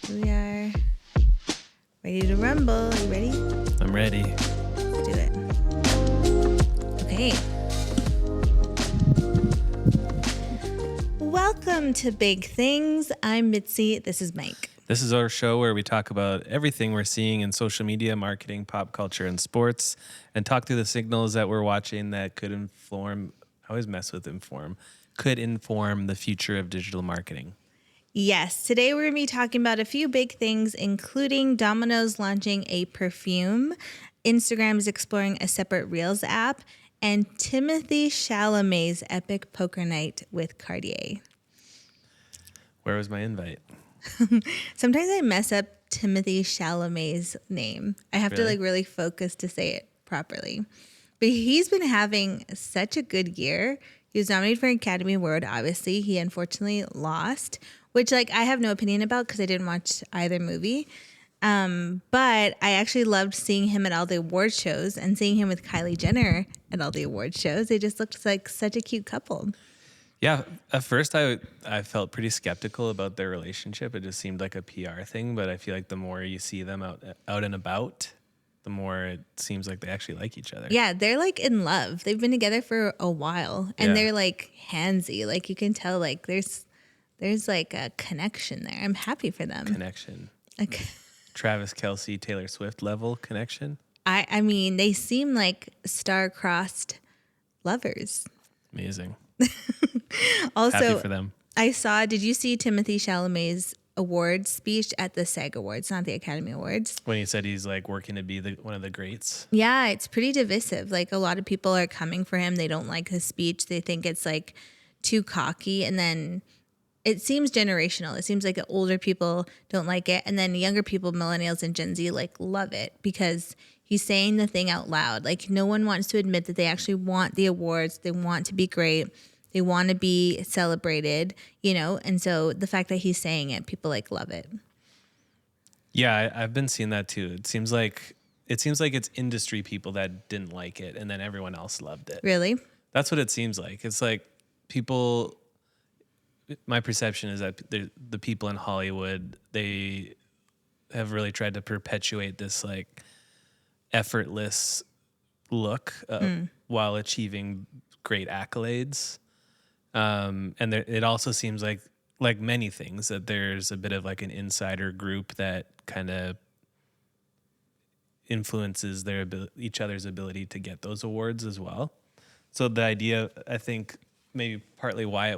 We are ready to rumble. You ready? I'm ready. Let's do it. Okay. Welcome to Big Things. I'm Mitzi. This is Mike. This is our show where we talk about everything we're seeing in social media, marketing, pop culture, and sports, and talk through the signals that we're watching that could inform, I always mess with inform, could inform the future of digital marketing. Yes, today we're going to be talking about a few big things, including Domino's launching a perfume, Instagram is exploring a separate Reels app, and Timothée Chalamet's epic poker night with Cartier. Where was my invite? Sometimes I mess up Timothée Chalamet's name. I have to really focus to say it properly. But he's been having such a good year. He was nominated for an Academy Award, obviously. He unfortunately lost, which I have no opinion about because I didn't watch either movie. But I actually loved seeing him at all the award shows and seeing him with Kylie Jenner at all the award shows. They just looked like such a cute couple. Yeah, at first I felt pretty skeptical about their relationship. It just seemed like a PR thing, but I feel like the more you see them out and about, the more it seems like they actually like each other. Yeah, they're in love. They've been together for a while, and they're handsy. You can tell there's a connection there. I'm happy for them. Connection. Travis Kelce, Taylor Swift level connection. I mean, they seem like star-crossed lovers. Amazing. Also, happy for them. Did you see Timothée Chalamet's awards speech at the SAG Awards, not the Academy Awards? When he said he's working to be one of the greats. Yeah, it's pretty divisive. A lot of people are coming for him. They don't like his speech. They think it's too cocky. And then it seems generational. It seems like the older people don't like it. And then younger people, millennials and Gen Z, love it because he's saying the thing out loud. No one wants to admit that they actually want the awards. They want to be great. They want to be celebrated, and so the fact that he's saying it, people love it. Yeah, I've been seeing that too. It seems like it's industry people that didn't like it, and then everyone else loved it. Really? That's what it seems like. It's people. My perception is that the people in Hollywood, they have really tried to perpetuate this effortless look while achieving great accolades. And it also seems like many things that there's a bit of an insider group that kind of influences each other's ability to get those awards as well. So the idea, I think maybe partly why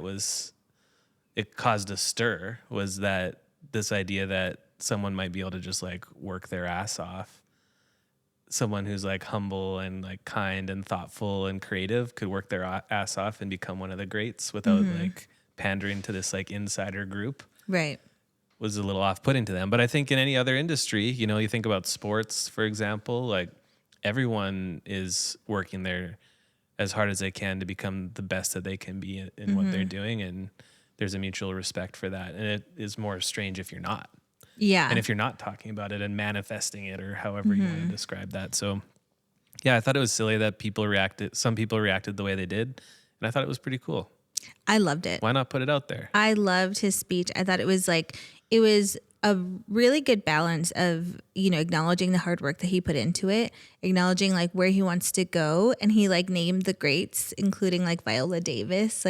it caused a stir was that this idea that someone might be able to just work their ass off. Someone who's humble and kind and thoughtful and creative could work their ass off and become one of the greats without pandering to this insider group. Right. Was a little off-putting to them. But I think in any other industry, you think about sports, for example, everyone is working there as hard as they can to become the best that they can be in what they're doing. And there's a mutual respect for that. And it is more strange if you're not. Yeah. And if you're not talking about it and manifesting it or however you want to describe that. So, yeah, I thought it was silly that some people reacted the way they did. And I thought it was pretty cool. I loved it. Why not put it out there? I loved his speech. I thought it was a really good balance of, acknowledging the hard work that he put into it, acknowledging where he wants to go. And he named the greats, including Viola Davis.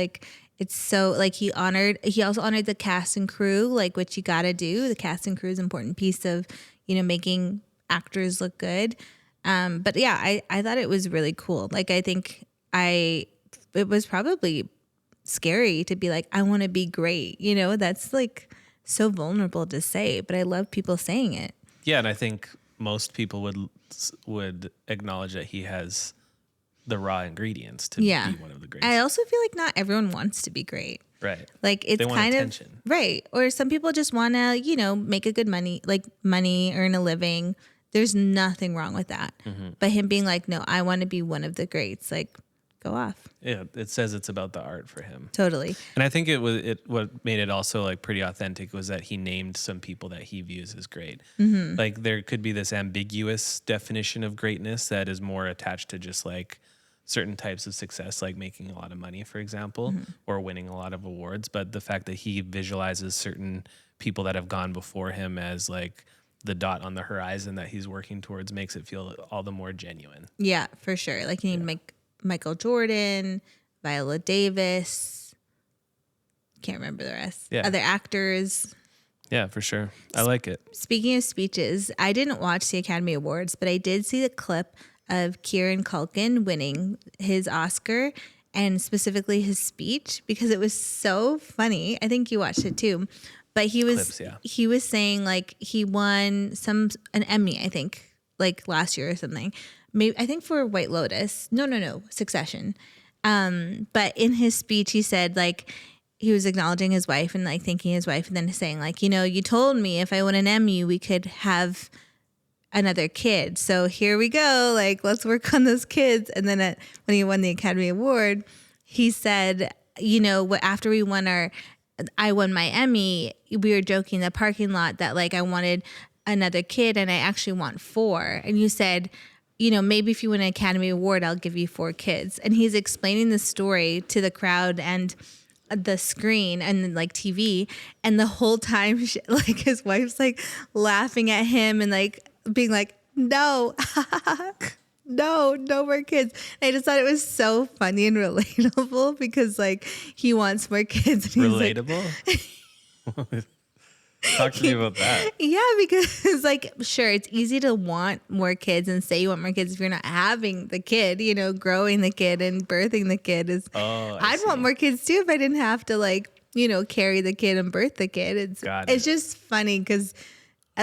It's so he also honored the cast and crew, which you got to do. The cast and crew is an important piece of, making actors look good. But yeah, I thought it was really cool. I think it was probably scary to be I want to be great. That's so vulnerable to say, but I love people saying it. Yeah. And I think most people would acknowledge that he has the raw ingredients to be one of the greats. I also feel not everyone wants to be great. Right. It's they want kind attention. of right. Or some people just want to, make a good money, earn a living. There's nothing wrong with that. Mm-hmm. But him being no, I want to be one of the greats. Go off. Yeah, it says it's about the art for him. Totally. And I think what made it also pretty authentic was that he named some people that he views as great. Mm-hmm. There could be this ambiguous definition of greatness that is more attached to just certain types of success, like making a lot of money, for example, or winning a lot of awards. But the fact that he visualizes certain people that have gone before him as like the dot on the horizon that he's working towards makes it feel all the more genuine. Yeah, for sure. Like you need Michael Jordan, Viola Davis. Can't remember the rest. Yeah. Other actors. Yeah, for sure. I like it. Speaking of speeches, I didn't watch the Academy Awards, but I did see the clip of Kieran Culkin winning his Oscar and specifically his speech because it was so funny. I think you watched it too. But he was saying like he won an Emmy, I think, like last year or something. Maybe I think for White Lotus. No, Succession. But in his speech he said like he was acknowledging his wife and like thanking his wife and then saying like, you know, you told me if I won an Emmy we could have another kid. So here we go. Like, let's work on those kids. And then when he won the Academy Award, he said, you know, after I won my Emmy, we were joking in the parking lot that like I wanted another kid and I actually want 4. And you said, you know, maybe if you win an Academy Award, I'll give you 4 kids. And he's explaining the story to the crowd and the screen and like TV. And the whole time, like his wife's like laughing at him and like being like, no, no more kids. And I just thought it was so funny and relatable because like he wants more kids. And relatable? Like, talk to me about that. Yeah, because like, sure, it's easy to want more kids and say you want more kids if you're not having the kid, you know, growing the kid and birthing the kid is. I'd want more kids too if I didn't have to like, you know, carry the kid and birth the kid. It's just funny because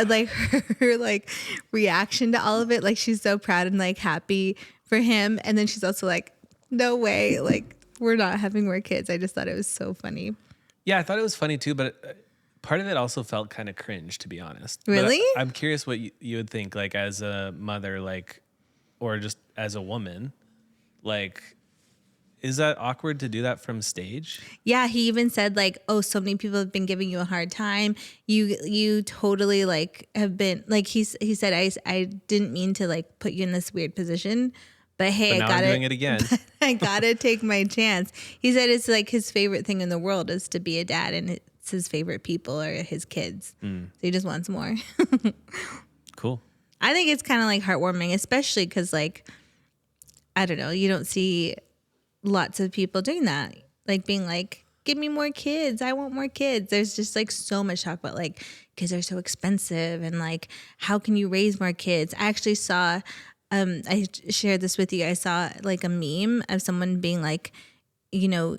like her like reaction to all of it, like she's so proud and like happy for him, and then she's also like, no way, like we're not having more kids. I just thought it was so funny. Yeah, I thought it was funny too, but part of it also felt kind of cringe, to be honest. Really? But I'm curious what you would think, like as a mother, like, or just as a woman, like, is that awkward to do that from stage? Yeah, he even said like, oh, so many people have been giving you a hard time. You totally like have been like he said I didn't mean to like put you in this weird position, but hey, but now I'm doing it again. I gotta take my chance. He said it's like his favorite thing in the world is to be a dad, and it's his favorite people are his kids. So he just wants more. Cool. I think it's kind of like heartwarming, especially because like I don't know, you don't see lots of people doing that, like being like, give me more kids, I want more kids. There's just like so much talk about like kids are so expensive and like how can you raise more kids. I actually saw I shared this with you. I saw like a meme of someone being like, you know,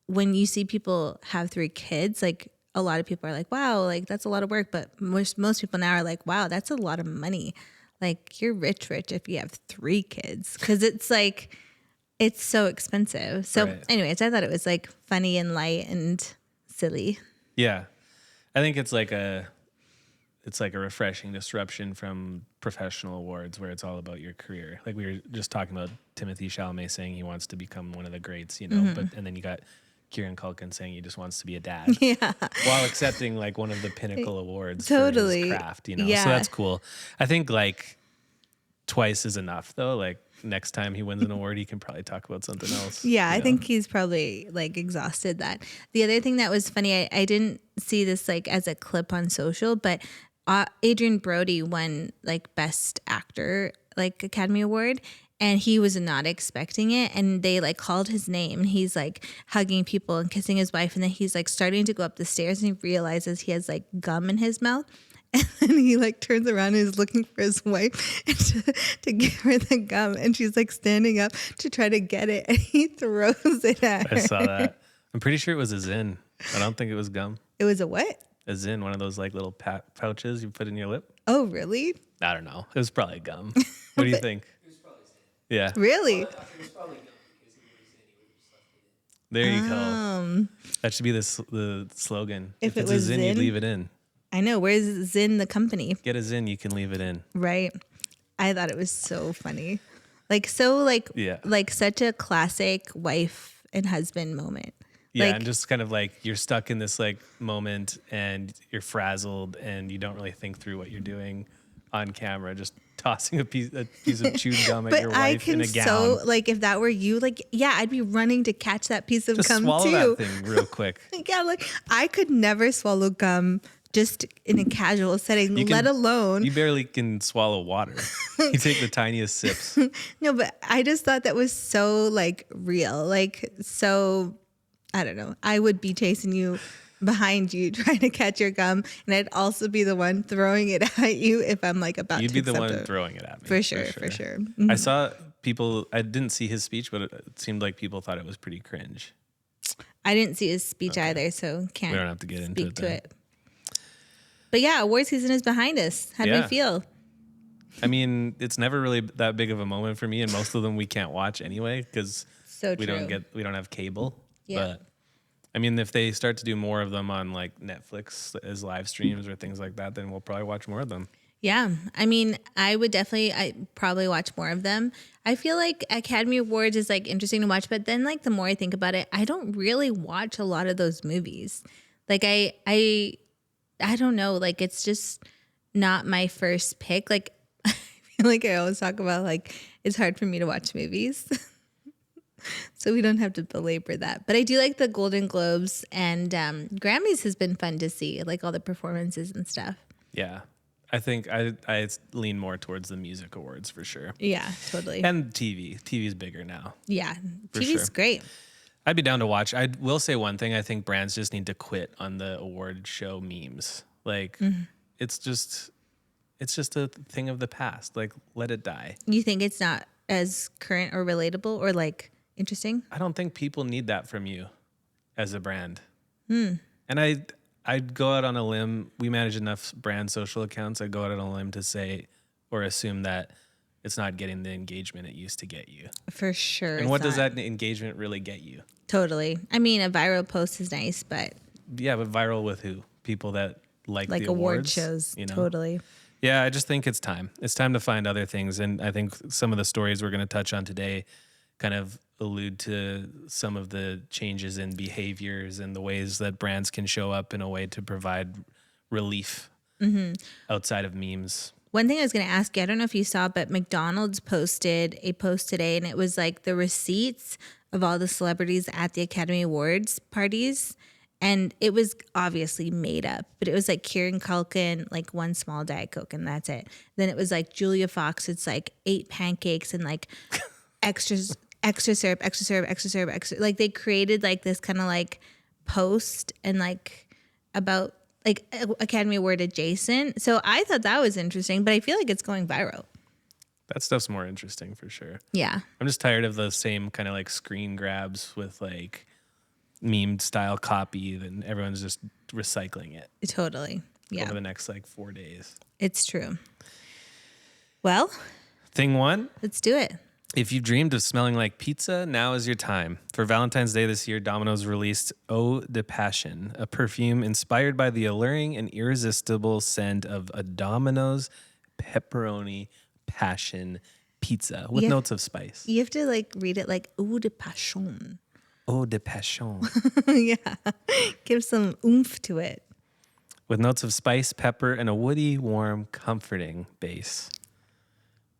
when you see people have 3 kids, like a lot of people are like, wow, like that's a lot of work, but most people now are like, wow, that's a lot of money. Like you're rich if you have 3 kids, because it's like it's so expensive. So anyways, I thought it was like funny and light and silly. Yeah. I think it's like a refreshing disruption from professional awards where it's all about your career. Like we were just talking about Timothée Chalamet saying he wants to become one of the greats, you know, and then you got Kieran Culkin saying he just wants to be a dad. Yeah. While accepting like one of the pinnacle awards totally. for his craft, you know. Yeah. So that's cool. I think like twice is enough though. Like next time he wins an award, he can probably talk about something else. Yeah, I think he's probably like exhausted that. The other thing that was funny, I didn't see this like as a clip on social, but Adrian Brody won like Best Actor like Academy Award, and he was not expecting it, and they like called his name, and he's like hugging people and kissing his wife, and then he's like starting to go up the stairs, and he realizes he has like gum in his mouth. And then he like turns around and is looking for his wife to give her the gum. And she's like standing up to try to get it. And he throws it at her. I saw that. I'm pretty sure it was a Zin. I don't think it was gum. It was a what? A Zin, one of those like little pouches you put in your lip. Oh, really? I don't know. It was probably gum. What do you think? It was probably Zin. Yeah. Really? It was probably gum because if it was Zin, he would have just left it in. There you go. That should be the slogan. If it it's a was Zin, you Zin? leave it in. I know. Where's Zin, the company? Get a Zin, you can leave it in. Right. I thought it was so funny. Like, so like, like such a classic wife and husband moment. Yeah, like, and just kind of like you're stuck in this like moment and you're frazzled and you don't really think through what you're doing on camera, just tossing a piece of chewed gum at your wife in a gown. So like if that were you, like, yeah, I'd be running to catch that piece of just gum swallow too. that thing real quick. Yeah, like I could never swallow gum just in a casual setting, let alone. You barely can swallow water. You take the tiniest sips. No, but I just thought that was so like real. Like, so, I don't know. I would be chasing you behind you trying to catch your gum, and I'd also be the one throwing it at you if I'm like about You'd to be the accept one it. throwing it at me. For sure. Mhm. I saw people, I didn't see his speech, but it seemed like people thought it was pretty cringe. I didn't see his speech either, so can't We don't have to get into speak it to then. it. But yeah, award season is behind us. How do we Yeah. feel? I mean, it's never really that big of a moment for me, and most of them we can't watch anyway because So we true. don't have cable. Yeah. But I mean, if they start to do more of them on like Netflix as live streams or things like that, then we'll probably watch more of them. Yeah. I mean, I probably watch more of them. I feel like Academy Awards is like interesting to watch, but then like the more I think about it, I don't really watch a lot of those movies. Like I don't know, like it's just not my first pick. Like I feel like I always talk about like it's hard for me to watch movies. So we don't have to belabor that. But I do like the Golden Globes and Grammys has been fun to see, like all the performances and stuff. Yeah. I think I lean more towards the music awards for sure. Yeah, totally. And TV. TV's bigger now. Yeah, For TV's sure. great. I'd be down to watch. I will say one thing. I think brands just need to quit on the award show memes. Like, it's just a thing of the past. Like, let it die. You think it's not as current or relatable or like interesting? I don't think people need that from you as a brand. And I'd go out on a limb. We manage enough brand social accounts. I'd go out on a limb to say or assume that it's not getting the engagement it used to get you. For sure. And what does that engagement really get you? Totally. I mean, a viral post is nice, but Yeah, but viral with who? People that like the award awards, shows, you know? totally. Yeah, I just think it's time. It's time to find other things. And I think some of the stories we're going to touch on today kind of allude to some of the changes in behaviors and the ways that brands can show up in a way to provide relief outside of memes. One thing I was going to ask you, I don't know if you saw, but McDonald's posted a post today, and it was like the receipts of all the celebrities at the Academy Awards parties. And it was obviously made up, but it was like Kieran, Culkin, like one small Diet Coke, and that's it. Then it was like Julia Fox, it's like 8 pancakes and like extra syrup. Like they created like this kind of like post and like about like Academy Award adjacent. So I thought that was interesting, but I feel like it's going viral. That stuff's more interesting for sure. Yeah. I'm just tired of the same kind of like screen grabs with like meme style copy, and everyone's just recycling it Totally. Yeah. over the next like 4 days. It's true. Well, Thing one, let's do it. if you've dreamed of smelling like pizza, now is your time. For Valentine's Day this year, Domino's released Eau de Passion, a perfume inspired by the alluring and irresistible scent of a Domino's pepperoni passion pizza with Yeah. notes of spice. You have to like read it like eau de passion. Eau de Passion. Yeah. Give some oomph to it. With notes of spice, pepper, and a woody, warm, comforting base.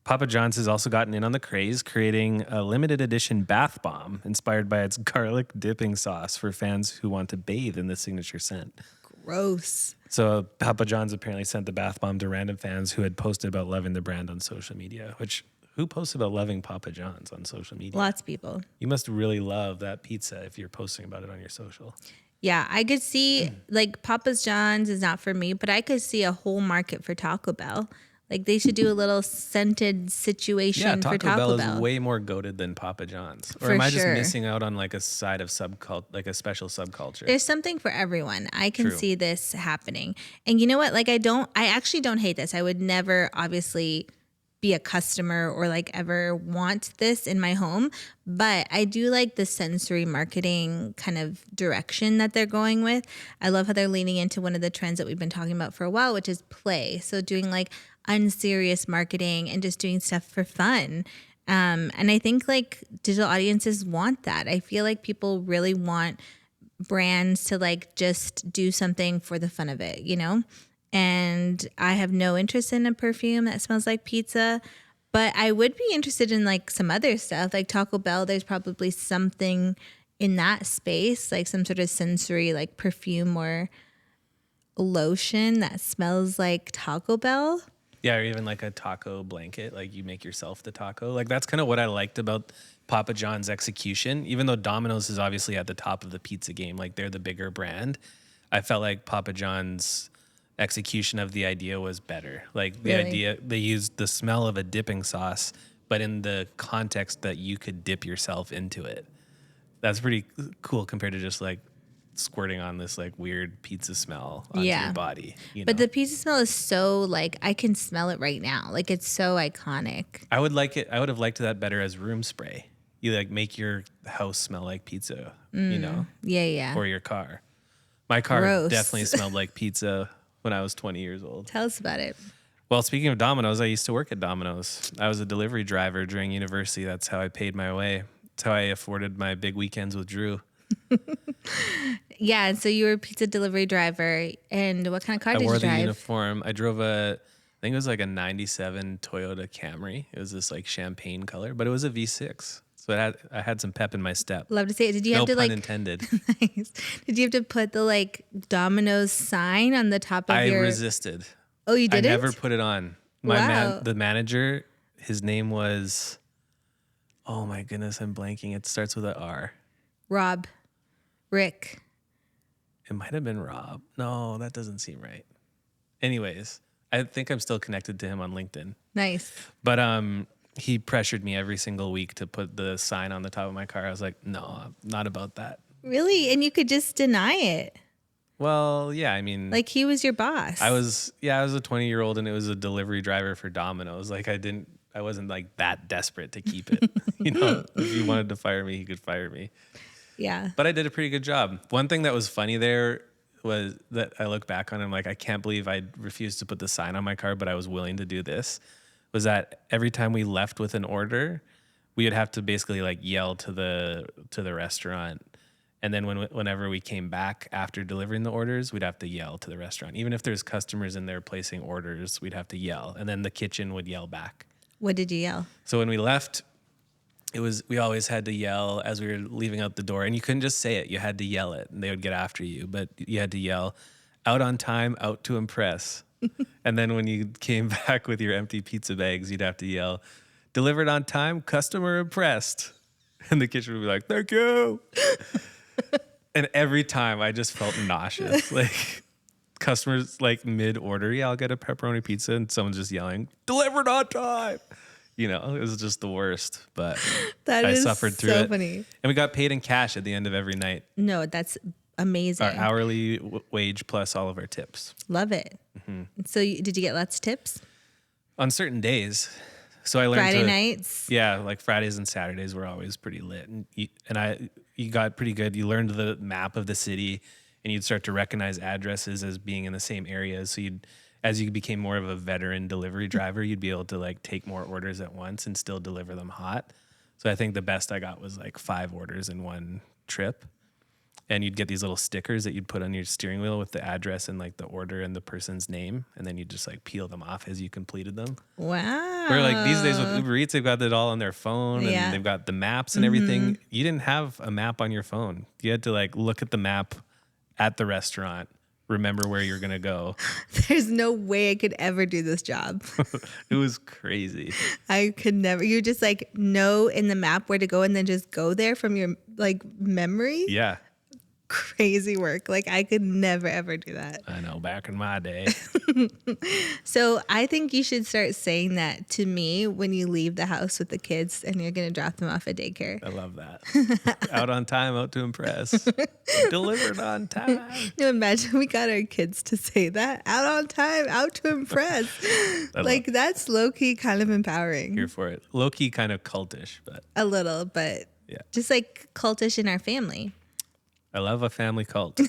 Papa John's has also gotten in on the craze, creating a limited edition bath bomb inspired by its garlic dipping sauce for fans who want to bathe in the signature scent. Gross. So Papa John's apparently sent the bath bomb to random fans who had posted about loving the brand on social media, which who posts about loving Papa John's on social media? Lots of people. You must really love that pizza if you're posting about it on your social. Yeah, I could see like Papa's John's is not for me, but I could see a whole market for Taco Bell. Like they should do a little scented situation Yeah, for Taco Bell is way more goated than Papa John's. Or For am I just sure. missing out on like a side of like a special subculture? There's something for everyone. I can True. see this happening. And you know what? Like I actually don't hate this. I would never obviously be a customer or like ever want this in my home, but I do like the sensory marketing kind of direction that they're going with. I love how they're leaning into one of the trends that we've been talking about for a while, which is play. So doing like unserious marketing and just doing stuff for fun. And I think like digital audiences want that. I feel like people really want brands to like just do something for the fun of it, you know? And I have no interest in a perfume that smells like pizza, but I would be interested in like some other stuff like Taco Bell. There's probably something in that space, like some sort of sensory like perfume or lotion that smells like Taco Bell. Yeah, or even like a taco blanket, like you make yourself the taco. Like that's kind of what I liked about Papa John's execution. Even though Domino's is obviously at the top of the pizza game, like they're the bigger brand, I felt like Papa John's execution of the idea was better. Like the Really? idea, they used the smell of a dipping sauce, but in the context that you could dip yourself into it. That's pretty cool compared to just like squirting on this like weird pizza smell onto Yeah. your body. You But know? the pizza smell is so like I can smell it right now. Like it's so iconic. I would like it. I would have liked that better as room spray. You like make your house smell like pizza, you know, Yeah. or your car. My car Gross. definitely smelled like pizza when I was 20 years old. Tell us about it. Well, speaking of Domino's, I used to work at Domino's. I was a delivery driver during university. That's how I paid my way. That's how I afforded my big weekends with Drew. Yeah, and so you were a pizza delivery driver, and what kind of car I did wore you the drive? uniform. I drove I think it was like a 97 Toyota Camry. It was this like champagne color, but it was a V6. So I had some pep in my step. Love to say it. Did you No have to pun like intended. nice. Did you have to put the like Domino's sign on the top of I your resisted. Oh, you I didn't? never put it on. Wow. The manager, his name was, oh my goodness, I'm blanking. It starts with a R. Rob. Rick. It might have been Rob. No, that doesn't seem right. Anyways, I think I'm still connected to him on LinkedIn. Nice. But he pressured me every single week to put the sign on the top of my car. I was like, no, I'm not about that. Really? And you could just deny it. Well, yeah, I mean, Like he was your boss. I was a 20-year-old and it was a delivery driver for Domino's. Like I wasn't like that desperate to keep it. You know, if he wanted to fire me, he could fire me. Yeah. But I did a pretty good job. One thing that was funny there was that I look back on, I'm like, I can't believe I refused to put the sign on my car, but I was willing to do this. Was that every time we left with an order, we would have to basically like yell to the restaurant. And then whenever we came back after delivering the orders, we'd have to yell to the restaurant. Even if there's customers in there placing orders, we'd have to yell. And then the kitchen would yell back. What did you yell? So when we left, we always had to yell as we were leaving out the door. And you couldn't just say it. You had to yell it and they would get after you. But you had to yell, out on time, out to impress. And then when you came back with your empty pizza bags, you'd have to yell, delivered on time, customer impressed. And the kitchen would be like, thank you. And every time I just felt nauseous. Like customers like mid-order, yeah, I'll get a pepperoni pizza. And someone's just yelling, delivered on time. You know, it was just the worst. But That I is suffered through so it. funny. And we got paid in cash at the end of every night. No, that's amazing. Our hourly wage plus all of our tips. Love it. Mm-hmm. So did you get lots of tips? On certain days. So I learned Friday nights? Yeah, like Fridays and Saturdays were always pretty lit. And you got pretty good. You learned the map of the city and you'd start to recognize addresses as being in the same areas. So as you became more of a veteran delivery driver, you'd be able to like take more orders at once and still deliver them hot. So I think the best I got was like 5 orders in one trip. And you'd get these little stickers that you'd put on your steering wheel with the address and like the order and the person's name. And then you'd just like peel them off as you completed them. Wow. Where like these days with Uber Eats, they've got it all on their phone and Yeah. they've got the maps and everything. You didn't have a map on your phone. You had to like look at the map at the restaurant, remember where you're going to go. There's no way I could ever do this job. It was crazy. I could never. You just like know in the map where to go and then just go there from your like memory. Yeah, Crazy work. Like I could never ever do that. I know. Back in my day. So I think you should start saying that to me when you leave the house with the kids and you're going to drop them off at daycare. I love that. Out on time, out to impress. Delivered on time. No, imagine we got our kids to say that. Out on time, out to impress. Like that's low key kind of empowering. Here for it. Low key kind of cultish, but A little, but yeah. just like cultish in our family. I love a family cult.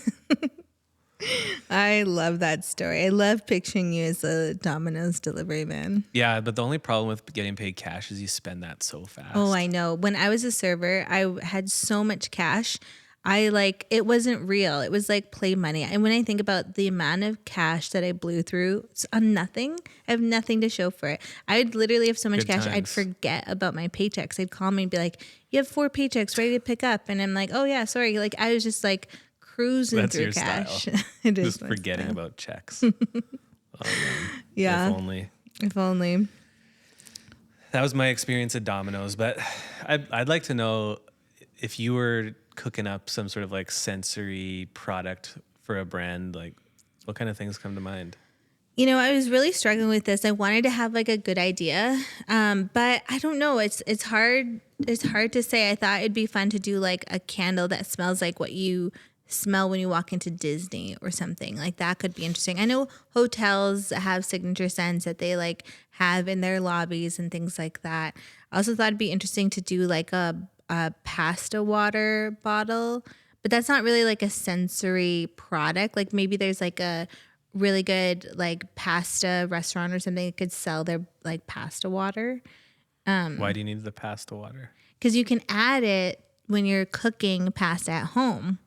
I love that story. I love picturing you as a Domino's delivery man. Yeah, but the only problem with getting paid cash is you spend that so fast. Oh, I know. When I was a server, I had so much cash. It wasn't real. It was like play money. And when I think about the amount of cash that I blew through on nothing, I have nothing to show for it. I would literally have so much Good cash, I'd times. forget about my paychecks. They'd call me and be like, you have 4 paychecks ready to pick up. And I'm like, oh yeah, sorry. Like I was just like cruising That's through your cash. style. It is Just my forgetting style. about checks. Oh, man. Yeah. If only. If only. That was my experience at Domino's, but I'd like to know if you were cooking up some sort of like sensory product for a brand, like what kind of things come to mind? You know, I was really struggling with this. I wanted to have like a good idea, but I don't know. It's hard. It's hard to say. I thought it'd be fun to do like a candle that smells like what you smell when you walk into Disney or something. Like that could be interesting. I know hotels have signature scents that they like have in their lobbies and things like that. I also thought it'd be interesting to do like a pasta water bottle, but that's not really like a sensory product. Like maybe there's like a really good like pasta restaurant or something that could sell their like pasta water, Why do you need the pasta water? because you can add it when you're cooking pasta at home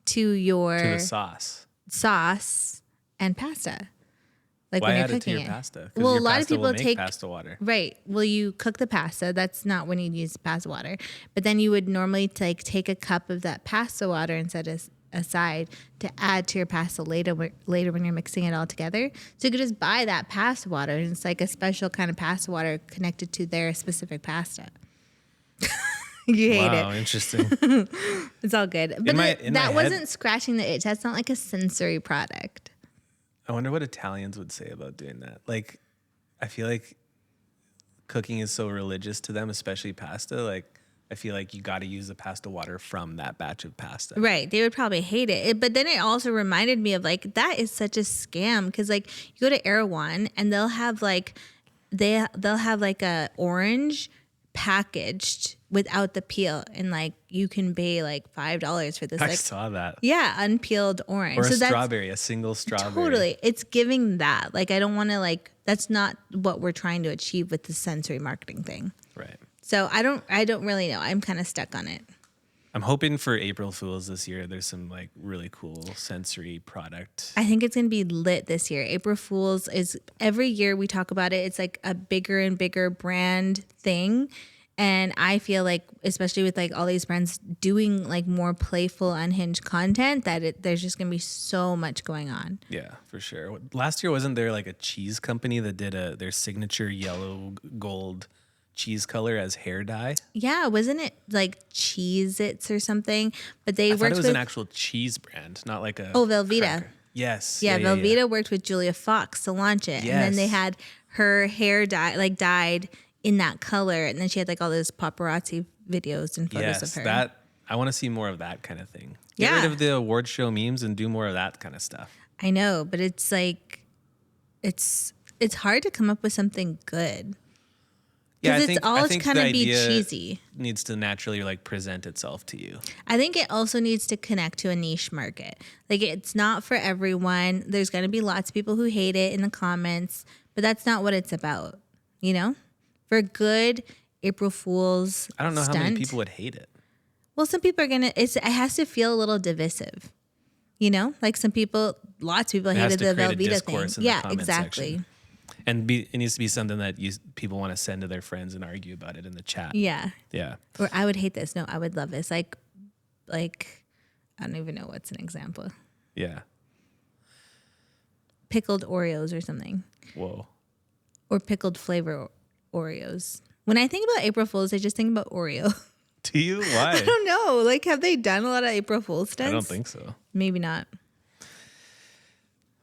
to your To the sauce. sauce and pasta. Like Why when you're add it to cooking your it. pasta? 'Cause Well, your a lot of pasta will people make take pasta water. right. Well, you cook the pasta. That's not when you use pasta water. But then you would normally take a cup of that pasta water and set it aside to add to your pasta later when you're mixing it all together. So you could just buy that pasta water, and it's like a special kind of pasta water connected to their specific pasta. You hate Wow, it. interesting. It's all good. But In my that head- wasn't scratching the itch. That's not like a sensory product. I wonder what Italians would say about doing that. Like, I feel like cooking is so religious to them, especially pasta. Like, I feel like you got to use the pasta water from that batch of pasta. Right. They would probably hate it. But then it also reminded me of like, that is such a scam. Cause like you go to Erewhon and they'll have like, they'll have like a orange packaged without the peel. And like, you can pay like $5 for this. I Like, saw that. yeah, unpeeled orange. Or a So that's strawberry, a single strawberry. totally, it's giving that. Like, I don't want to like, that's not what we're trying to achieve with the sensory marketing thing. Right. So I don't really know. I'm kind of stuck on it. I'm hoping for April Fools this year, there's some like really cool sensory product. I think it's going to be lit this year. April Fools is every year we talk about it. It's like a bigger and bigger brand thing. And I feel like, especially with like all these brands doing like more playful, unhinged content, that there's just going to be so much going on. Yeah, for sure. Last year, wasn't there like a cheese company that did their signature yellow gold cheese color as hair dye? Yeah, wasn't it like Cheez-Its or something? But they I thought worked it was with an actual cheese brand, not like a Velveeta. cracker. Yes. Yeah, Velveeta worked with Julia Fox to launch it. And then they Yes. had her hair dyed in that color. And then she had like all those paparazzi videos and photos Yes, of her. that I want to see more of that kind of thing. Get Yeah. rid of the award show memes and do more of that kind of stuff. I know, but it's like, it's hard to come up with something good. Yeah, Because it's all I think kind the of be idea cheesy. needs to naturally like present itself to you. I think it also needs to connect to a niche market. Like it's not for everyone. There's going to be lots of people who hate it in the comments, but that's not what it's about. You know, for a good April Fool's I don't know stunt, how many people would hate it. Well, some people are gonna. It has to feel a little divisive. You know, like some people, lots of people It has hated to the create a Velveeta discourse thing. in the Yeah, comment exactly. section. And it needs to be something that people want to send to their friends and argue about it in the chat. Yeah. Yeah. Or I would hate this. No, I would love this. Like I don't even know what's an example. Yeah. Pickled Oreos or something, Whoa. or pickled flavor Oreos. When I think about April Fools, I just think about Oreo. Do you? Why? I don't know. Like, have they done a lot of April Fool's stunts? I don't think so. Maybe not.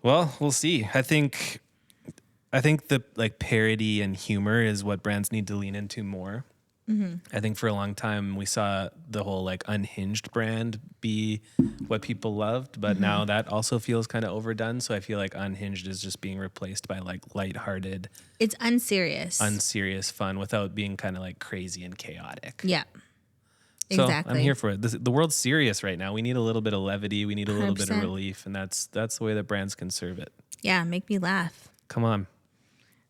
Well, we'll see. I think the like parody and humor is what brands need to lean into more. Mm-hmm. I think for a long time we saw the whole like unhinged brand be what people loved, but now that also feels kind of overdone. So I feel like unhinged is just being replaced by like lighthearted, It's unserious. unserious fun without being kind of like crazy and chaotic. Yeah. So Exactly. I'm here for it. The world's serious right now. We need a little bit of levity. We need a little bit of 100%. relief, and that's the way that brands can serve it. Yeah, make me laugh. Come on.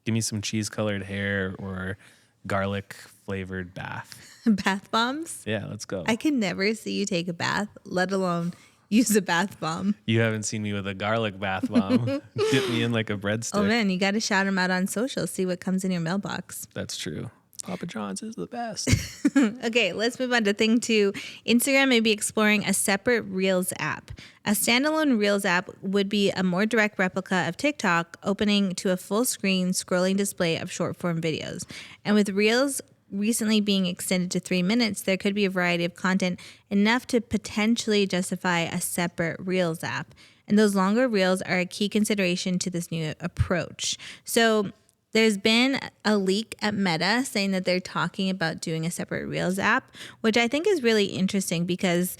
Give me some cheese colored hair or garlic flavored bath. Bath bombs? Yeah, let's go. I can never see you take a bath, let alone use a bath bomb. You haven't seen me with a garlic bath bomb. Dip me in like a breadstick. Oh man, you got to shout them out on social. See what comes in your mailbox. That's true. Papa John's is the best. Okay, let's move on to thing 2. Instagram may be exploring a separate Reels app. A standalone Reels app would be a more direct replica of TikTok, opening to a full screen scrolling display of short form videos. And with Reels recently being extended to 3 minutes, there could be a variety of content enough to potentially justify a separate Reels app. And those longer Reels are a key consideration to this new approach. So there's been a leak at Meta saying that they're talking about doing a separate Reels app, which I think is really interesting because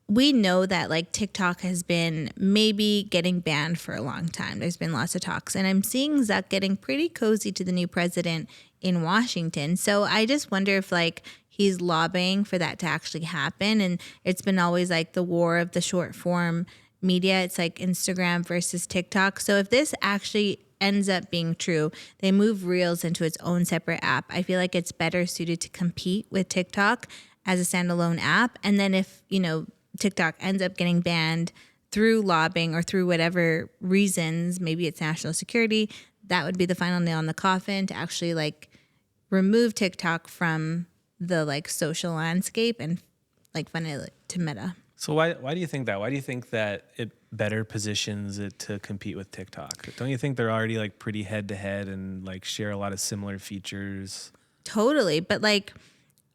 we know that like TikTok has been maybe getting banned for a long time. There's been lots of talks, and I'm seeing Zuck getting pretty cozy to the new president in Washington. So I just wonder if like he's lobbying for that to actually happen. And it's been always like the war of the short form media. It's like Instagram versus TikTok. So if this actually ends up being true, they move Reels into its own separate app, I feel like it's better suited to compete with TikTok as a standalone app. And then if, TikTok ends up getting banned through lobbying or through whatever reasons, maybe it's national security, that would be the final nail in the coffin to actually like remove TikTok from the like social landscape and like funnel it to Meta. So why do you think that? Why do you think that it better positions it to compete with TikTok? Don't you think they're already like pretty head to head and like share a lot of similar features? Totally. But like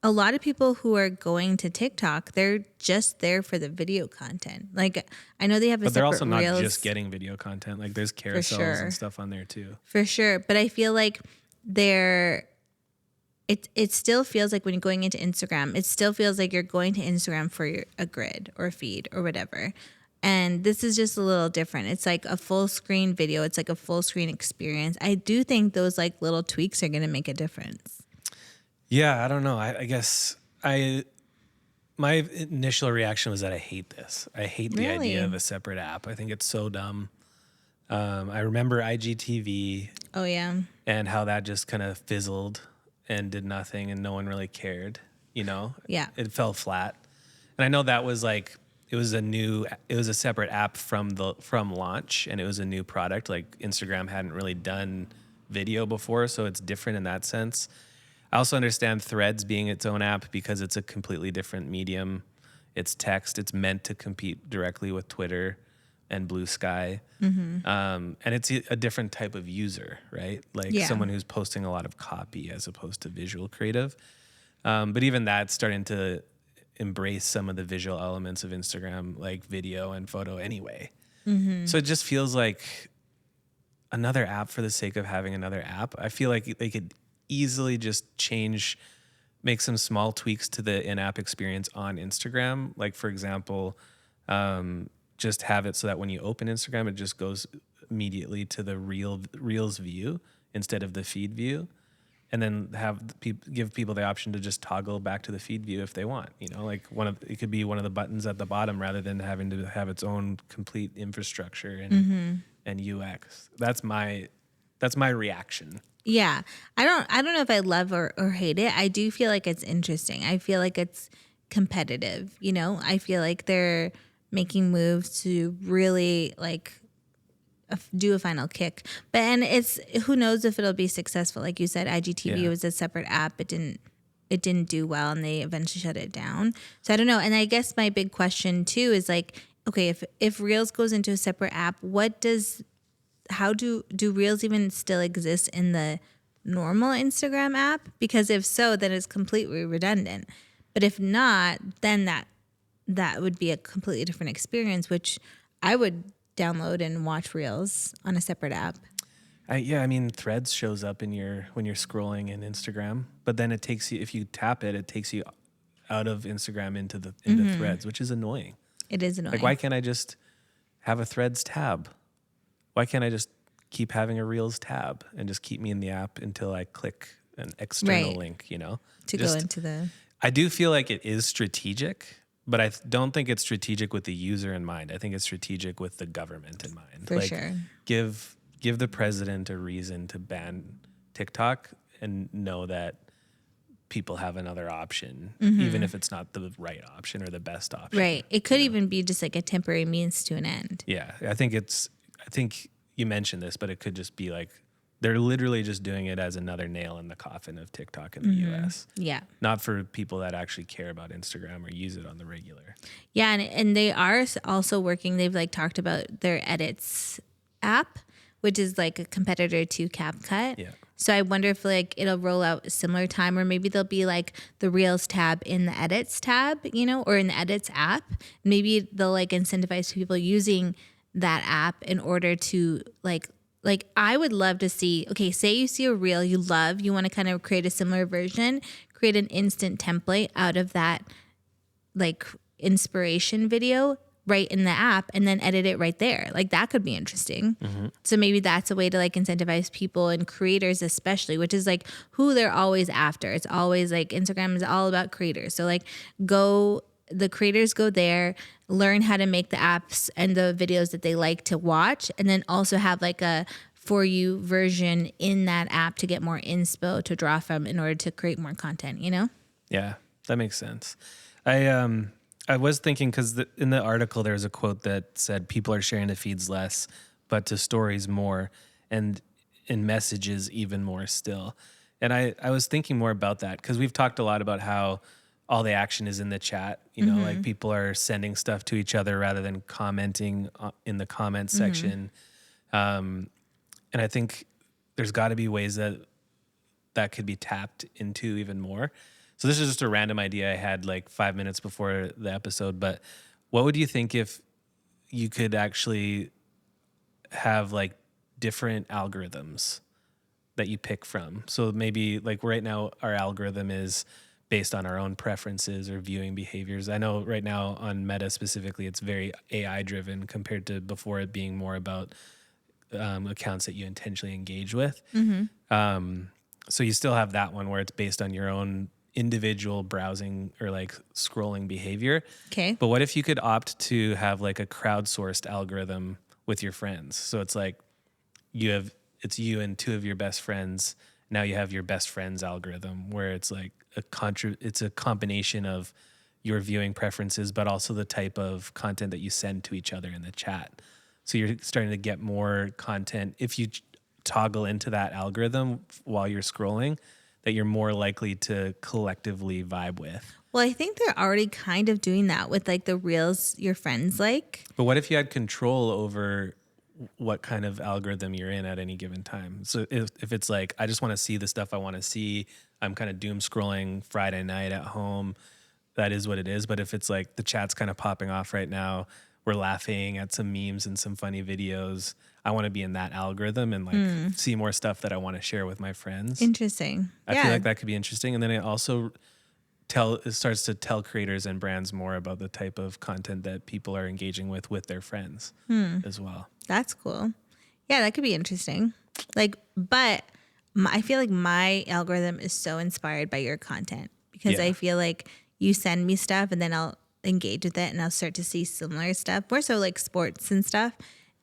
a lot of people who are going to TikTok, they're just there for the video content. Like I know they have a But they're separate also not Reels, just getting video content. Like there's carousels sure. and stuff on there too. for sure. But I feel like it still feels like when you're going into Instagram, it still feels like you're going to Instagram for a grid or a feed or whatever. And this is just a little different. It's like a full screen video. It's like a full screen experience. I do think those like little tweaks are going to make a difference. Yeah, I don't know. I guess my initial reaction was that I hate this. I hate the Really? idea of a separate app. I think it's so dumb. I remember IGTV Oh, yeah. and how that just kind of fizzled and did nothing and no one really cared, Yeah. It fell flat. And I know that was like it was a separate app from launch, and it was a new product. Like Instagram hadn't really done video before, so it's different in that sense. I also understand Threads being its own app because it's a completely different medium. It's text. It's meant to compete directly with Twitter and Blue Sky. And it's a different type of user, right? Like Yeah. someone who's posting a lot of copy as opposed to visual creative. But even that's starting to embrace some of the visual elements of Instagram, like video and photo anyway. So it just feels like another app for the sake of having another app. I feel like they could easily just make some small tweaks to the in-app experience on Instagram. Like for example, just have it so that when you open Instagram, it just goes immediately to the Reels view instead of the feed view. And then give people the option to just toggle back to the feed view if they want. Like it could be one of the buttons at the bottom rather than having to have its own complete infrastructure and UX. That's my reaction. Yeah. I don't know if I love or hate it. I do feel like it's interesting. I feel like it's competitive, I feel like they're making moves to really like do a final kick. And it's who knows if it'll be successful. Like you said, IGTV Yeah. was a separate app. It didn't do well and they eventually shut it down. So I don't know. And I guess my big question too is like, okay, if Reels goes into a separate app, how do Reels even still exist in the normal Instagram app? Because if so, then it's completely redundant. But if not, then that would be a completely different experience, which I would download and watch Reels on a separate app. Threads shows up when you're scrolling in Instagram, but then it takes you, if you tap it, it takes you out of Instagram into Threads, which is annoying. It is annoying. Like, why can't I just have a Threads tab? Why can't I just keep having a Reels tab and just keep me in the app until I click an external link, to go into the... I do feel like it is strategic, but I don't think it's strategic with the user in mind. I think it's strategic with the government in mind. For sure. Give the president a reason to ban TikTok and know that people have another option, even if it's not the right option or the best option. Right. It could even be just like a temporary means to an end. Yeah. I think you mentioned this, but it could just be like they're literally just doing it as another nail in the coffin of TikTok in the US. Yeah. Not for people that actually care about Instagram or use it on the regular. Yeah, and they are also working. They've like talked about their edits app, which is like a competitor to CapCut. Yeah. So I wonder if like it'll roll out a similar time, or maybe there'll be like the Reels tab in the Edits tab, you know, or in the Edits app. Maybe they'll like incentivize people using that app in order to like I would love to see. Okay, say you see a reel you love, you want to kind of create a similar version, create an instant template out of that like inspiration video right in the app and then edit it right there. Like that could be interesting. So maybe that's a way to like incentivize people and creators especially, which is like who they're always after. It's always like Instagram is all about creators. So like the creators go there, learn how to make the apps and the videos that they like to watch, and then also have like a for you version in that app to get more inspo to draw from in order to create more content, you know? Yeah, that makes sense. I was thinking because in the article there's a quote that said people are sharing to feeds less, but to stories more, and in messages even more still. And I was thinking more about that because we've talked a lot about how all the action is in the chat. You know, like people are sending stuff to each other rather than commenting in the comments section. And I think there's got to be ways that could be tapped into even more. So this is just a random idea I had like 5 minutes before the episode, but what would you think if you could actually have like different algorithms that you pick from? So maybe like right now our algorithm is based on our own preferences or viewing behaviors. I know right now on Meta specifically, it's very AI driven compared to before it being more about accounts that you intentionally engage with. So you still have that one where it's based on your own individual browsing or like scrolling behavior. Okay. But what if you could opt to have like a crowdsourced algorithm with your friends? So it's like it's you and two of your best friends. Now you have your best friends algorithm where it's like it's a combination of your viewing preferences, but also the type of content that you send to each other in the chat. So you're starting to get more content if you toggle into that algorithm while you're scrolling that you're more likely to collectively vibe with. Well, I think they're already kind of doing that with like the reels your friends like. But what if you had control over what kind of algorithm you're in at any given time? So if it's like, I just want to see the stuff I want to see, I'm kind of doom scrolling Friday night at home, that is what it is. But if it's like the chat's kind of popping off right now, we're laughing at some memes and some funny videos, I want to be in that algorithm and like see more stuff that I want to share with my friends. Interesting. I feel like that could be interesting. And then it also starts to tell creators and brands more about the type of content that people are engaging with their friends as well. That's cool. Yeah, that could be interesting. Like, but I feel like my algorithm is so inspired by your content because I feel like you send me stuff and then I'll engage with it and I'll start to see similar stuff, more so like sports and stuff.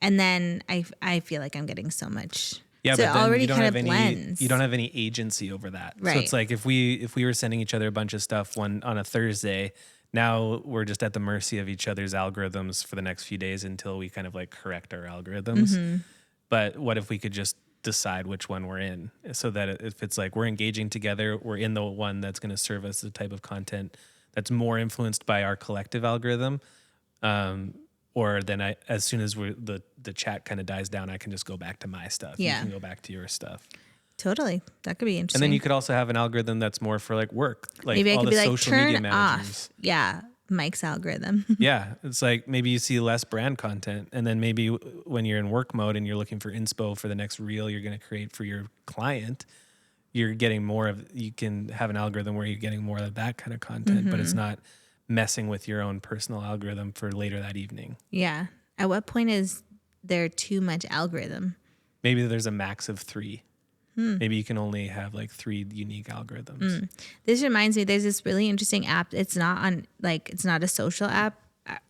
And then I feel like I'm getting so much. Yeah, so but it then already you don't kind have of blends. you don't have any agency over that. Right. So it's like if we were sending each other a bunch of stuff on a Thursday, now we're just at the mercy of each other's algorithms for the next few days until we kind of like correct our algorithms. But what if we could just decide which one we're in, so that if it's like we're engaging together, we're in the one that's going to serve us the type of content that's more influenced by our collective algorithm. Or then as soon as the chat kind of dies down, I can just go back to my stuff. Yeah. You can go back to your stuff. Totally. That could be interesting. And then you could also have an algorithm that's more for like work, like maybe I all could the be like, social media turn managers. off. Yeah. Mike's algorithm. Yeah. It's like maybe you see less brand content. And then maybe when you're in work mode and you're looking for inspo for the next reel you're going to create for your client, you're getting you can have an algorithm where you're getting more of that kind of content, but it's not messing with your own personal algorithm for later that evening. Yeah. At what point is there too much algorithm? Maybe there's a max of 3. Maybe you can only have like 3 unique algorithms. This reminds me, there's this really interesting app. It's not a social app.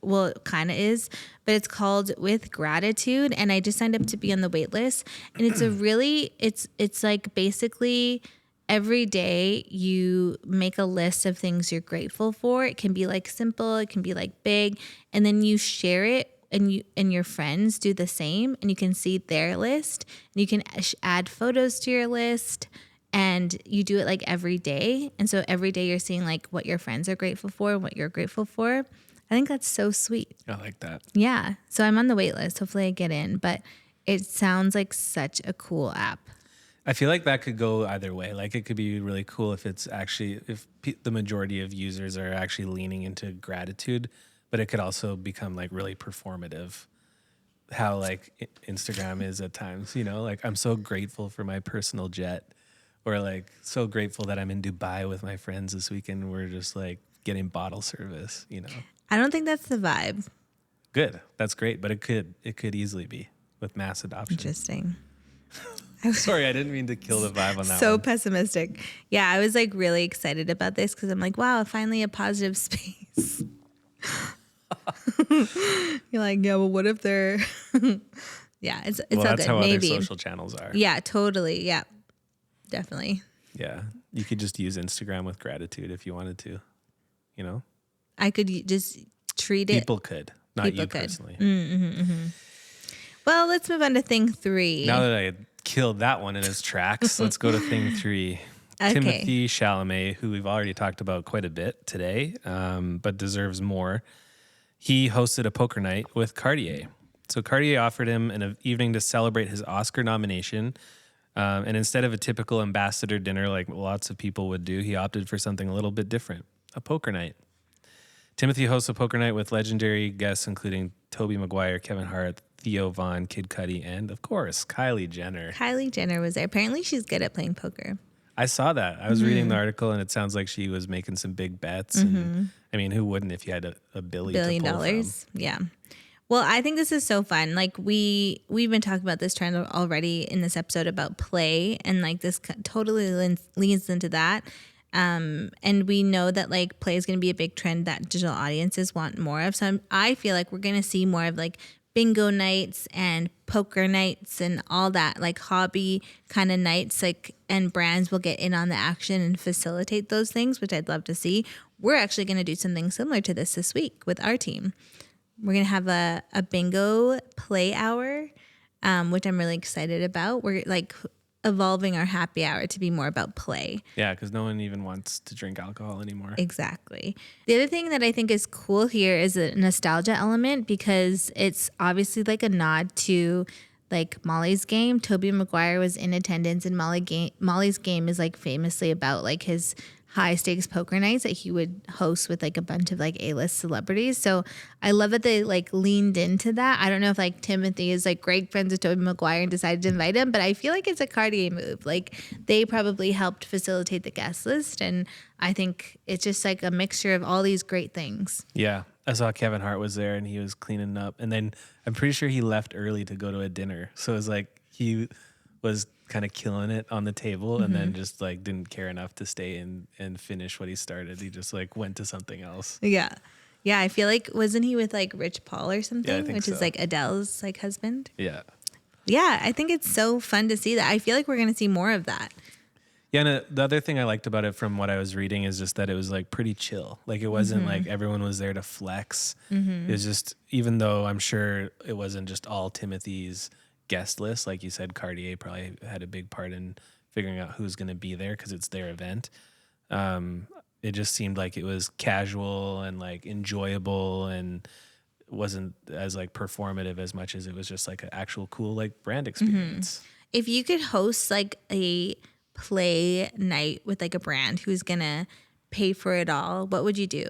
Well, it kind of is, but it's called With Gratitude. And I just signed up to be on the wait list. And it's it's like basically every day you make a list of things you're grateful for. It can be like simple, it can be like big. And then you share it and your friends do the same, and you can see their list, and you can add photos to your list, and you do it like every day. And so every day you're seeing like what your friends are grateful for and what you're grateful for. I think that's so sweet. I like that. Yeah. So I'm on the wait list. Hopefully I get in, but it sounds like such a cool app. I feel like that could go either way. Like it could be really cool if it's actually, if the majority of users are actually leaning into gratitude, but it could also become like really performative. How like Instagram is at times, you know, like I'm so grateful for my personal jet, or like so grateful that I'm in Dubai with my friends this weekend. We're just like getting bottle service, you know. I don't think that's the vibe. Good. That's great, but it could easily be with mass adoption. Interesting. Sorry, I didn't mean to kill the vibe on that So one. pessimistic. Yeah, I was like really excited about this because I'm like, wow, finally a positive space. You're like, yeah, well, what if they're yeah, it's Well, all that's good. how Maybe. other social channels are. Yeah, totally. Yeah. Definitely. Yeah. You could just use Instagram with gratitude if you wanted to, you know? I could just treat it. People could, not People you could. personally. Well, let's move on to thing 3. Now that I had killed that one in his tracks, let's go to thing 3. Okay. Timothée Chalamet, who we've already talked about quite a bit today, but deserves more. He hosted a poker night with Cartier. So Cartier offered him an evening to celebrate his Oscar nomination. And instead of a typical ambassador dinner like lots of people would do, he opted for something a little bit different, a poker night. Timothée hosts a poker night with legendary guests including Tobey Maguire, Kevin Hart, Theo Von, Kid Cudi, and of course, Kylie Jenner. Kylie Jenner was there. Apparently she's good at playing poker. I saw that. I was reading the article, and it sounds like she was making some big bets. And I mean, who wouldn't if you had a billion to pull from? Yeah. Well, I think this is so fun. Like we've been talking about this trend already in this episode about play, and like this totally leans into that. And we know that like play is going to be a big trend that digital audiences want more of. So I feel like we're going to see more of like bingo nights and poker nights and all that like hobby kind of nights, like, and brands will get in on the action and facilitate those things, which I'd love to see. We're actually going to do something similar to this week with our team. We're going to have a bingo play hour, which I'm really excited about. We're like evolving our happy hour to be more about play. Yeah, because no one even wants to drink alcohol anymore. Exactly. The other thing that I think is cool here is a nostalgia element, because it's obviously like a nod to like Molly's Game. Tobey Maguire was in attendance, and Molly's Game is like famously about like his high stakes poker nights that he would host with like a bunch of like A-list celebrities. So I love that they like leaned into that. I don't know if like Timothée is like great friends with Tobey Maguire and decided to invite him, but I feel like it's a Cartier move. Like they probably helped facilitate the guest list, and I think it's just like a mixture of all these great things. Yeah. I saw Kevin Hart was there and he was cleaning up. And then I'm pretty sure he left early to go to a dinner. So it was like he was kind of killing it on the table and then just like didn't care enough to stay and finish what he started. He just like went to something else. Yeah. Yeah, I feel like, wasn't he with like Rich Paul or something, think which so. is like Adele's like husband? Yeah. Yeah, I think it's so fun to see that. I feel like we're going to see more of that. Yeah, and the other thing I liked about it from what I was reading is just that it was like pretty chill. Like it wasn't like everyone was there to flex. It was just, even though I'm sure it wasn't just all Timothy's guest list, like you said, Cartier probably had a big part in figuring out who's going to be there because it's their event. It just seemed like it was casual and like enjoyable and wasn't as like performative as much as it was just like an actual cool like brand experience. If you could host like a play night with like a brand who's going to pay for it all, what would you do?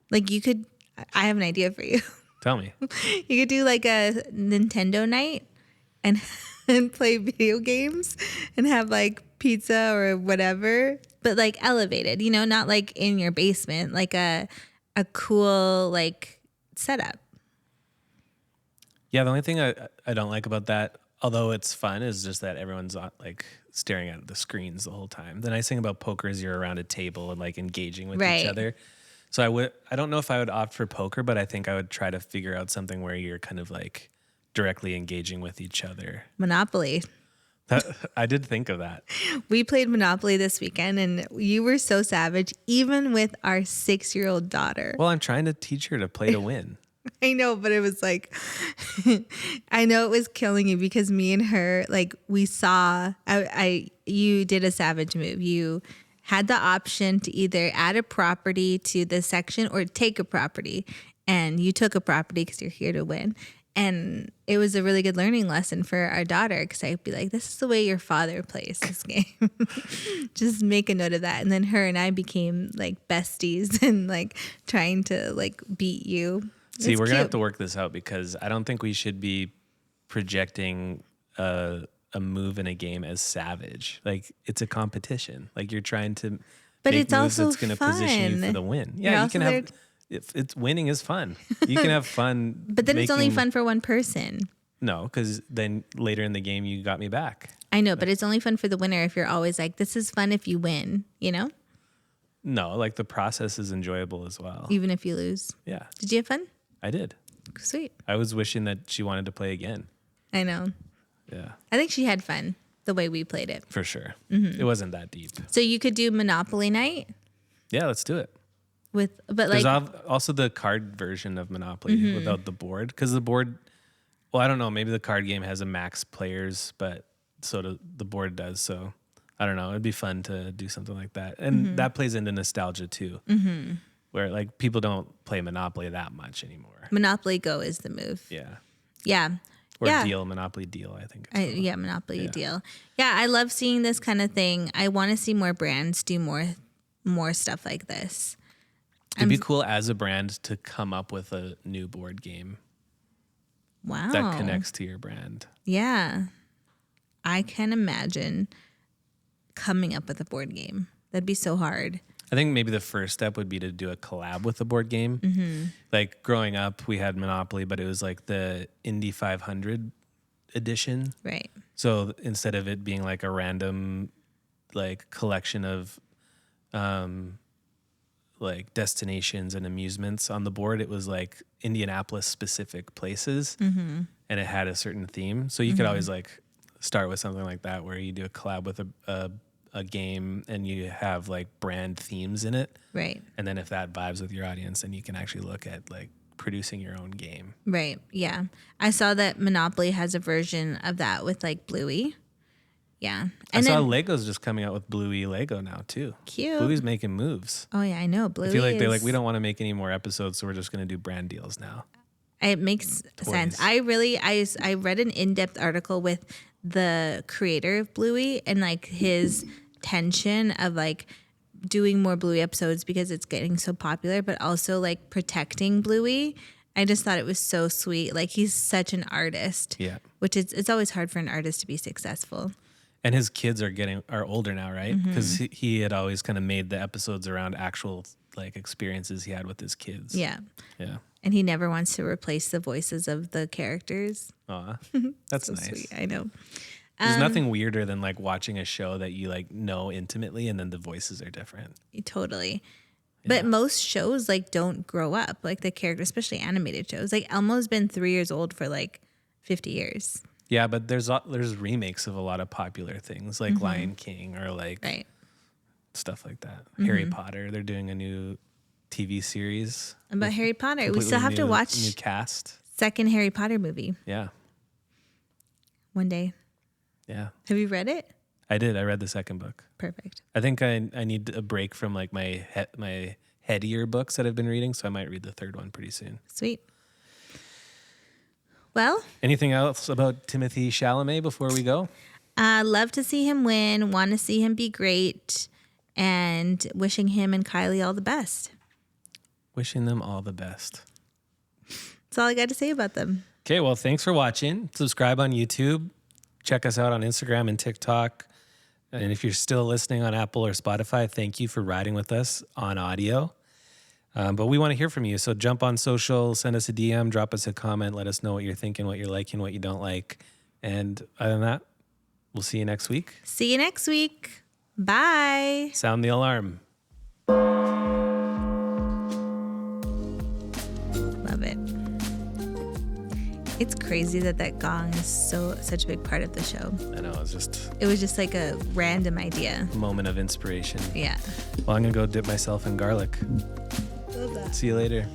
Like you could, I have an idea for you. Tell me. You could do like a Nintendo night and and play video games and have like pizza or whatever, but like elevated, you know, not like in your basement, like a cool like setup. Yeah, the only thing I don't like about that, although it's fun, is just that everyone's like staring at the screens the whole time. The nice thing about poker is you're around a table and like engaging with Right. each other. So I don't know if I would opt for poker, but I think I would try to figure out something where you're kind of like directly engaging with each other. Monopoly. I did think of that. We played Monopoly this weekend and you were so savage, even with our 6-year-old daughter. Well, I'm trying to teach her to play to win. I know, but it was like, I know it was killing you because me and her, like we saw, you did a savage move. You had the option to either add a property to the section or take a property. And you took a property because you're here to win. And it was a really good learning lesson for our daughter because I'd be like, this is the way your father plays this game. Just make a note of that. And then her and I became like besties and like trying to like beat you. See, It's we're going to have cute. to work this out because I don't think we should be projecting a move in a game as savage. Like it's a competition. Like you're trying to But make it's moves also that's going to position you for fun. the win. You're Yeah, you also can there have it's winning is fun. You can have fun. But then it's only making- fun for one person. No, because then later in the game you got me back. I know, but it's only fun for the winner if you're always like, this is fun if you win, you know? No, like the process is enjoyable as well. Even if you lose. Yeah, Did you have fun? I did. Sweet. I was wishing that she wanted to play again. I know. Yeah, I think she had fun the way we played it. for sure. Mm-hmm. It wasn't that deep. So you could do Monopoly night Yeah, let's do it. but There's like, also the card version of Monopoly Mm-hmm. without the board. Because the board, well, I don't know. Maybe the card game has a max players, but the board does. So I don't know. It'd be fun to do something like that. And Mm-hmm. that plays into nostalgia too, where like people don't play Monopoly that much anymore. Monopoly Go is the move. Yeah. Yeah. Or yeah. Monopoly Deal, I think. It's called. Yeah, Monopoly Yeah. deal. Yeah, I love seeing this kind of thing. I want to see more brands do more stuff like this. It'd be cool as a brand to come up with a new board game Wow. that connects to your brand. Yeah. I can imagine coming up with a board game. That'd be so hard. I think maybe the first step would be to do a collab with a board game. Like growing up, we had Monopoly, but it was like the Indy 500 edition. Right. So instead of it being like a random like collection of like destinations and amusements on the board, it was like Indianapolis specific places, and it had a certain theme. So you could always like start with something like that where you do a collab with a game and you have like brand themes in it. Right. And then if that vibes with your audience, then you can actually look at like producing your own game. Right. Yeah. I saw that Monopoly has a version of that with like Bluey. Yeah. I And saw then Lego's just coming out with Bluey Lego now too. cute. Bluey's making moves. Oh yeah, I know. Bluey. I feel like they're like, is- we don't want to make any more episodes, so we're just going to do brand deals now. It makes sense. I read an in-depth article with the creator of Bluey and like his tension of like doing more Bluey episodes because it's getting so popular, but also like protecting Bluey. I just thought it was so sweet. Like he's such an artist. Yeah. Which it's always hard for an artist to be successful. And his kids are older now, right? Because he had always kind of made the episodes around actual like experiences he had with his kids. Yeah. Yeah. And he never wants to replace the voices of the characters. Aw, that's So nice. sweet. I know. There's nothing weirder than like watching a show that you like know intimately and then the voices are different. Totally. But most shows like don't grow up, like the character, especially animated shows. Like Elmo's been 3 years old for like 50 years. Yeah, but there's remakes of a lot of popular things like Lion King or like Right. stuff like that. Harry Potter, they're doing a new TV series. About Harry Potter. We Completely still have to new watch cast. second Harry Potter movie Yeah. one day. Yeah. Have you read it? I did. I read the second book. Perfect. I think I need a break from like my headier books that I've been reading, so I might read the third one pretty soon. Sweet. Well, Anything else about Timothée Chalamet before we go? love to see him win, want to see him be great, and wishing him and Kylie all the best. Wishing them all the best. That's all I got to say about them. Okay, well, thanks for watching. Subscribe on YouTube. Check us out on Instagram and TikTok. And if you're still listening on Apple or Spotify, thank you for riding with us on audio. But we want to hear from you. So jump on social, send us a DM, drop us a comment, let us know what you're thinking, what you're liking, what you don't like. And other than that, we'll see you next week. See you next week. Bye. Sound the alarm. Love it. It's crazy that gong is such a big part of the show. I know, it It was just like a random idea. a moment of inspiration. Yeah. Well, I'm going to go dip myself in garlic. Love that. See you later.